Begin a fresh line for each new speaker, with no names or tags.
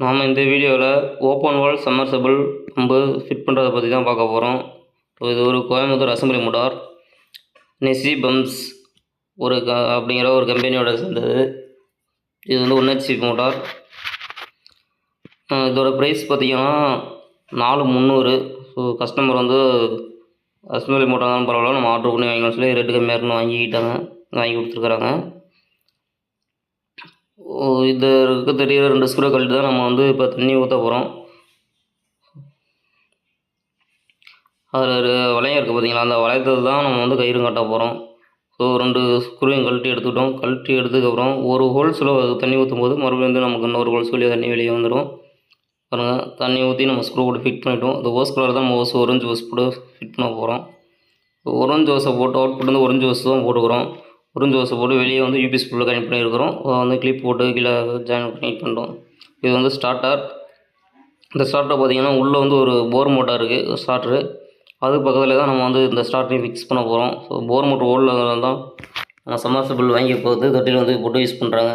நாம் இந்த வீடியோவில் ஓப்பன் வால் சம்மர்சபிள் பம்பு ஃபிட் பண்ணுறதை பற்றி தான் பார்க்க போகிறோம். இது ஒரு Coimbatore assembly motor Nessie bumps அப்படிங்கிற ஒரு கம்பெனியோட சேர்ந்தது. இது வந்து 1 HP மோட்டார். இதோட ப்ரைஸ் பார்த்திங்கன்னா 4300. ஸோ கஸ்டமர் வந்து அசம்பிளி மோட்டார் தான் பரவாயில்ல, நம்ம ஆர்டர் பண்ணி வாங்கிக்கலாம் சொல்லி ரேட்டு கம்மியாக இருக்குன்னு வாங்கி கொடுத்துருக்குறாங்க. இது இருக்க தெரிகிற 2 ஸ்க்ரூ கழட்டி தான் நம்ம வந்து இப்போ தண்ணி ஊற்ற போகிறோம். அதில் வளையம் இருக்குது பார்த்தீங்களா, அந்த வளையத்தில் தான் நம்ம வந்து கயிறு கட்ட போகிறோம். ஸோ 2 ஸ்க்ரூவையும் கழட்டி எடுத்துக்கிட்டோம். கழட்டி எடுத்ததுக்கப்புறம் ஒரு ஹோல்ஸில் தண்ணி ஊற்றும் போது மறுபடியும் வந்து நமக்கு இன்னொரு ஹோல்ஸ் வழியாக தண்ணி வெளியே வந்துடும். பாருங்கள், தண்ணி ஊற்றி நம்ம ஸ்க்ரூ போட்டு ஃபிட் பண்ணிவிட்டோம். இந்த ஹோஸ் கலர் தான் நம்ம ஒரஞ்சு ஹோஸ் போட்டு ஃபிட் பண்ண போகிறோம். ஒரஞ்சு ஹோஸை போட்டு அவுட்புட் வந்து ஒரஞ்சு ஹோஸ் தான் போட்டுக்கிறோம். ஒரஞ்சு ஹோஸை போட்டு வெளியே வந்து யூபிஎஸ் புல்ல கனெக்ட் பண்ணியிருக்கிறோம். வந்து கிளிப் போட்டு கீழே ஜாயின் கனெக்ட் பண்ணிட்டோம். இது வந்து ஸ்டார்டர். இந்த ஸ்டார்டர் பார்த்திங்கன்னா உள்ளே வந்து ஒரு போர் மோட்டார் இருக்குது ஸ்டார்டரு. அது பக்கத்தில் தான் நம்ம வந்து இந்த ஸ்டார்டரையும் ஃபிக்ஸ் பண்ண போகிறோம். ஸோ போர் மோட்டர் ஓடில் தான் நம்ம சம்மர்சபிள் வாங்கி போகுது தொட்டியில் வந்து போட்டு யூஸ் பண்ணுறாங்க.